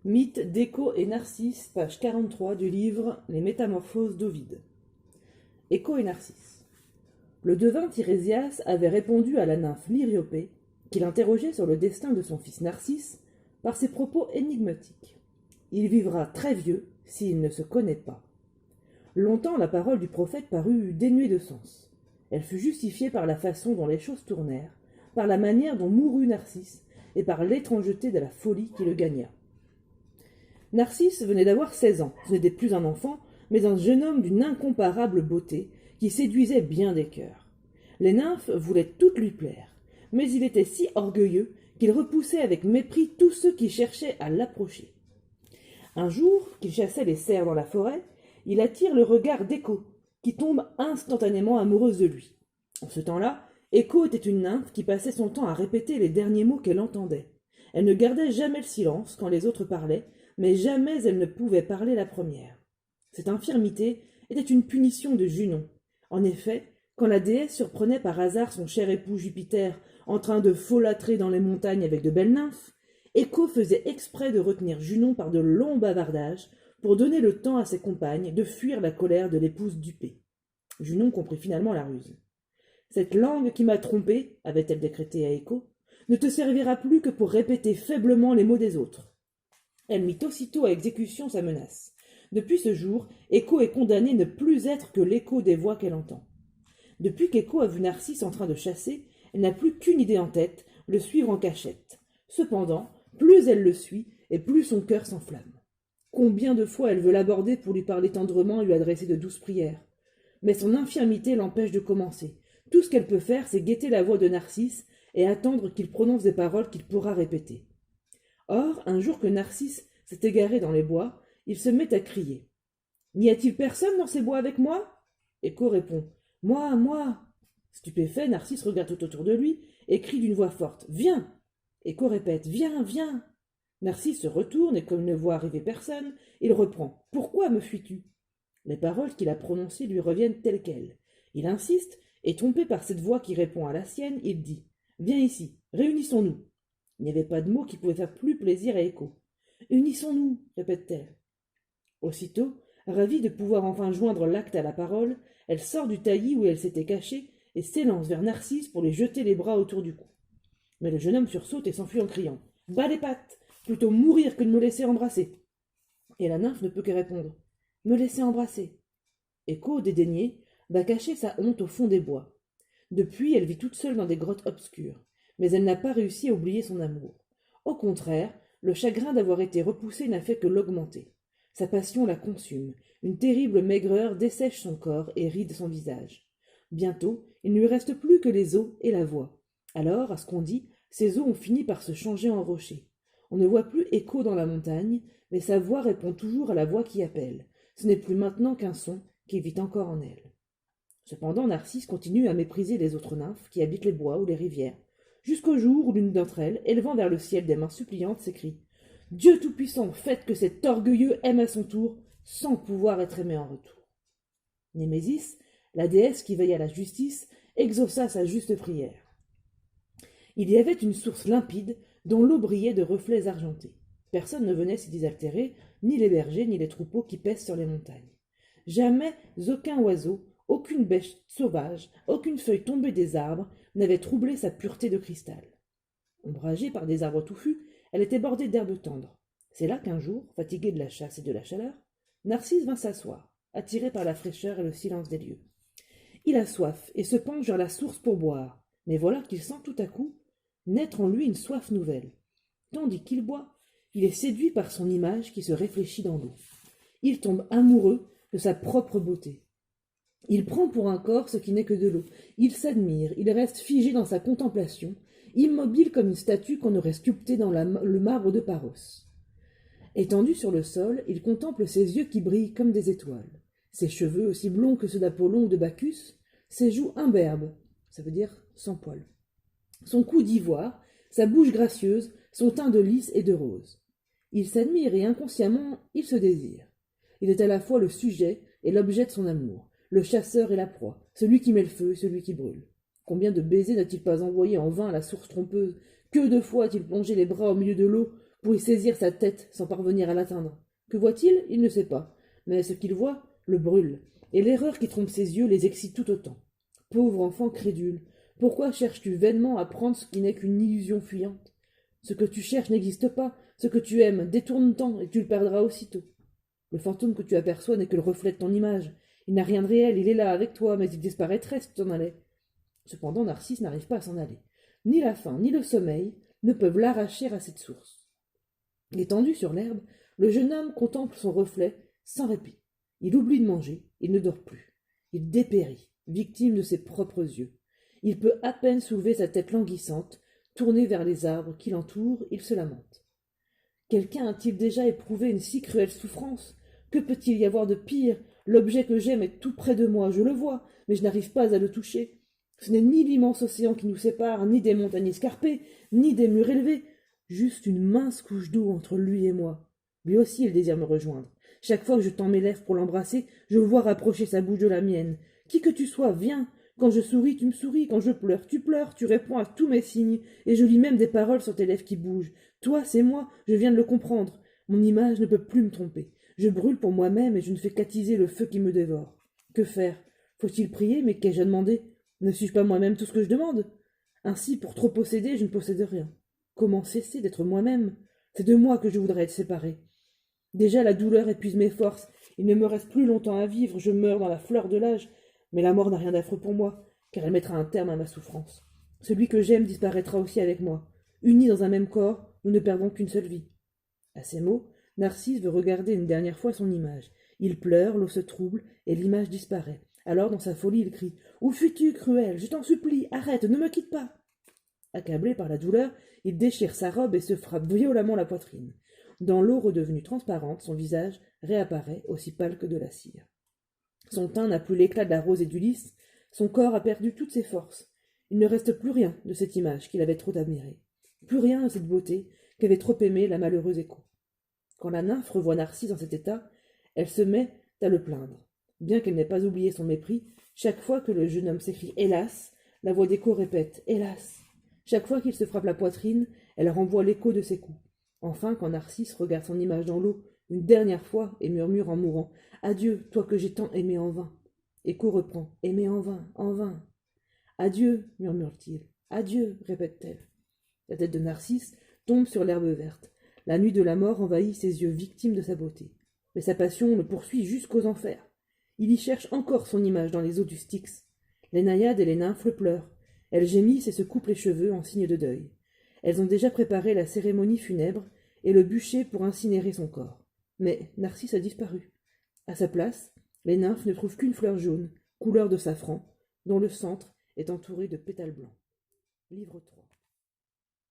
Mythe d'Écho et Narcisse, page 43 du livre Les Métamorphoses d'Ovide. Écho et Narcisse. Le devin Tirésias avait répondu à la nymphe Lyriopée, qui l'interrogeait sur le destin de son fils Narcisse, par ses propos énigmatiques. Il vivra très vieux s'il ne se connaît pas. Longtemps la parole du prophète parut dénuée de sens. Elle fut justifiée par la façon dont les choses tournèrent, par la manière dont mourut Narcisse, et par l'étrangeté de la folie qui le gagna. Narcisse venait d'avoir 16 ans. Ce n'était plus un enfant, mais un jeune homme d'une incomparable beauté qui séduisait bien des cœurs. Les nymphes voulaient toutes lui plaire, mais il était si orgueilleux qu'il repoussait avec mépris tous ceux qui cherchaient à l'approcher. Un jour, qu'il chassait les cerfs dans la forêt, il attire le regard d'Écho, qui tombe instantanément amoureuse de lui. En ce temps-là, Écho était une nymphe qui passait son temps à répéter les derniers mots qu'elle entendait. Elle ne gardait jamais le silence quand les autres parlaient, mais jamais elle ne pouvait parler la première. Cette infirmité était une punition de Junon. En effet, quand la déesse surprenait par hasard son cher époux Jupiter en train de folâtrer dans les montagnes avec de belles nymphes, Écho faisait exprès de retenir Junon par de longs bavardages pour donner le temps à ses compagnes de fuir la colère de l'épouse dupée. Junon comprit finalement la ruse. « Cette langue qui m'a trompée, avait-elle décrété à Écho, ne te servira plus que pour répéter faiblement les mots des autres. » Elle mit aussitôt à exécution sa menace. Depuis ce jour, Écho est condamnée ne plus être que l'écho des voix qu'elle entend. Depuis qu'Écho a vu Narcisse en train de chasser, elle n'a plus qu'une idée en tête, le suivre en cachette. Cependant, plus elle le suit, et plus son cœur s'enflamme. Combien de fois elle veut l'aborder pour lui parler tendrement et lui adresser de douces prières. Mais son infirmité l'empêche de commencer. Tout ce qu'elle peut faire, c'est guetter la voix de Narcisse et attendre qu'il prononce des paroles qu'il pourra répéter. Or, un jour que Narcisse s'est égaré dans les bois, il se met à crier. « N'y a-t-il personne dans ces bois avec moi ?» Écho répond. « Moi, moi !» Stupéfait, Narcisse regarde tout autour de lui et crie d'une voix forte. « Viens !» Écho répète. « Viens, viens !» Narcisse se retourne et comme il ne voit arriver personne, il reprend. « Pourquoi me fuis-tu » Les paroles qu'il a prononcées lui reviennent telles quelles. Il insiste et, trompé par cette voix qui répond à la sienne, il dit. « Viens ici, réunissons-nous !» Il n'y avait pas de mot qui pouvait faire plus plaisir à Écho. « Unissons-nous » répète-t-elle. Aussitôt, ravie de pouvoir enfin joindre l'acte à la parole, elle sort du taillis où elle s'était cachée et s'élance vers Narcisse pour lui jeter les bras autour du cou. Mais le jeune homme sursaute et s'enfuit en criant « Bas les pattes ! Plutôt mourir que de me laisser embrasser !» Et la nymphe ne peut que répondre « Me laisser embrasser !» Écho, dédaigné, va cacher sa honte au fond des bois. Depuis, elle vit toute seule dans des grottes obscures. Mais elle n'a pas réussi à oublier son amour. Au contraire, le chagrin d'avoir été repoussée n'a fait que l'augmenter. Sa passion la consume, une terrible maigreur dessèche son corps et ride son visage. Bientôt, il ne lui reste plus que les os et la voix. Alors, à ce qu'on dit, ses os ont fini par se changer en rochers. On ne voit plus Écho dans la montagne, mais sa voix répond toujours à la voix qui appelle. Ce n'est plus maintenant qu'un son qui vit encore en elle. Cependant, Narcisse continue à mépriser les autres nymphes qui habitent les bois ou les rivières, jusqu'au jour où l'une d'entre elles, élevant vers le ciel des mains suppliantes, s'écrie « Dieu Tout-Puissant, faites que cet orgueilleux aime à son tour, sans pouvoir être aimé en retour. » Némésis, la déesse qui veille à la justice, exauça sa juste prière. Il y avait une source limpide dont l'eau brillait de reflets argentés. Personne ne venait s'y désaltérer, ni les bergers, ni les troupeaux qui paissent sur les montagnes. Jamais aucun oiseau, aucune bête sauvage, aucune feuille tombée des arbres n'avait troublé sa pureté de cristal. Ombragée par des arbres touffus, elle était bordée d'herbes tendres. C'est là qu'un jour, fatigué de la chasse et de la chaleur, Narcisse vint s'asseoir, attiré par la fraîcheur et le silence des lieux. Il a soif et se penche vers la source pour boire, mais voilà qu'il sent tout à coup naître en lui une soif nouvelle. Tandis qu'il boit, il est séduit par son image qui se réfléchit dans l'eau. Il tombe amoureux de sa propre beauté. Il prend pour un corps ce qui n'est que de l'eau. Il s'admire, il reste figé dans sa contemplation, immobile comme une statue qu'on aurait sculptée dans le marbre de Paros. Étendu sur le sol, il contemple ses yeux qui brillent comme des étoiles, ses cheveux aussi blonds que ceux d'Apollon ou de Bacchus, ses joues imberbes, ça veut dire sans poils, son cou d'ivoire, sa bouche gracieuse, son teint de lys et de rose. Il s'admire et inconsciemment il se désire. Il est à la fois le sujet et l'objet de son amour, le chasseur et la proie, celui qui met le feu et celui qui brûle. Combien de baisers n'a-t-il pas envoyé en vain à la source trompeuse? Que de fois a-t-il plongé les bras au milieu de l'eau pour y saisir sa tête sans parvenir à l'atteindre. Que voit-il? Il ne sait pas. Mais ce qu'il voit le brûle, et l'erreur qui trompe ses yeux les excite tout autant. Pauvre enfant crédule, pourquoi cherches-tu vainement à prendre ce qui n'est qu'une illusion fuyante? Ce que tu cherches n'existe pas, ce que tu aimes détourne-t'en et tu le perdras aussitôt. Le fantôme que tu aperçois n'est que le reflet de ton image. Il n'a rien de réel, il est là avec toi, mais il disparaîtrait si tu t'en allais. Cependant, Narcisse n'arrive pas à s'en aller. Ni la faim, ni le sommeil ne peuvent l'arracher à cette source. Étendu sur l'herbe, le jeune homme contemple son reflet sans répit. Il oublie de manger, il ne dort plus. Il dépérit, victime de ses propres yeux. Il peut à peine soulever sa tête languissante, tournée vers les arbres qui l'entourent, il se lamente. Quelqu'un a-t-il déjà éprouvé une si cruelle souffrance? Que peut-il y avoir de pire? L'objet que j'aime est tout près de moi, je le vois, mais je n'arrive pas à le toucher. Ce n'est ni l'immense océan qui nous sépare, ni des montagnes escarpées, ni des murs élevés, juste une mince couche d'eau entre lui et moi. Lui aussi il désire me rejoindre. Chaque fois que je tends mes lèvres pour l'embrasser, je le vois rapprocher sa bouche de la mienne. Qui que tu sois, viens. Quand je souris, tu me souris. Quand je pleure, tu réponds à tous mes signes. Et je lis même des paroles sur tes lèvres qui bougent. Toi, c'est moi, je viens de le comprendre. Mon image ne peut plus me tromper. Je brûle pour moi-même et je ne fais qu'attiser le feu qui me dévore. Que faire? Faut-il prier? Mais qu'ai-je à demander? Ne suis-je pas moi-même tout ce que je demande? Ainsi, pour trop posséder, je ne possède rien. Comment cesser d'être moi-même? C'est de moi que je voudrais être séparé. Déjà la douleur épuise mes forces, il ne me reste plus longtemps à vivre, je meurs dans la fleur de l'âge, mais la mort n'a rien d'affreux pour moi, car elle mettra un terme à ma souffrance. Celui que j'aime disparaîtra aussi avec moi. Unis dans un même corps, nous ne perdons qu'une seule vie. À ces mots, Narcisse veut regarder une dernière fois son image. Il pleure, l'eau se trouble, et l'image disparaît. Alors, dans sa folie, il crie « Où fuis-tu, cruel? Je t'en supplie, arrête, ne me quitte pas !» Accablé par la douleur, il déchire sa robe et se frappe violemment la poitrine. Dans l'eau redevenue transparente, son visage réapparaît aussi pâle que de la cire. Son teint n'a plus l'éclat de la rose et du lys, son corps a perdu toutes ses forces. Il ne reste plus rien de cette image qu'il avait trop admirée, plus rien de cette beauté qu'avait trop aimée la malheureuse Écho. Quand la nymphe revoit Narcisse dans cet état, elle se met à le plaindre. Bien qu'elle n'ait pas oublié son mépris, chaque fois que le jeune homme s'écrie « Hélas !», la voix d'Écho répète « Hélas !». Chaque fois qu'il se frappe la poitrine, elle renvoie l'écho de ses coups. Enfin, quand Narcisse regarde son image dans l'eau une dernière fois et murmure en mourant « Adieu, toi que j'ai tant aimé en vain !» Écho reprend « Aimé en vain, en vain !»« Adieu, murmure-t-il. Adieu, répète-t-elle. La tête de Narcisse tombe sur l'herbe verte. La nuit de la mort envahit ses yeux victimes de sa beauté. Mais sa passion le poursuit jusqu'aux enfers. Il y cherche encore son image dans les eaux du Styx. Les naïades et les nymphes le pleurent. Elles gémissent et se coupent les cheveux en signe de deuil. Elles ont déjà préparé la cérémonie funèbre et le bûcher pour incinérer son corps. Mais Narcisse a disparu. À sa place, les nymphes ne trouvent qu'une fleur jaune, couleur de safran, dont le centre est entouré de pétales blancs. Livre 3.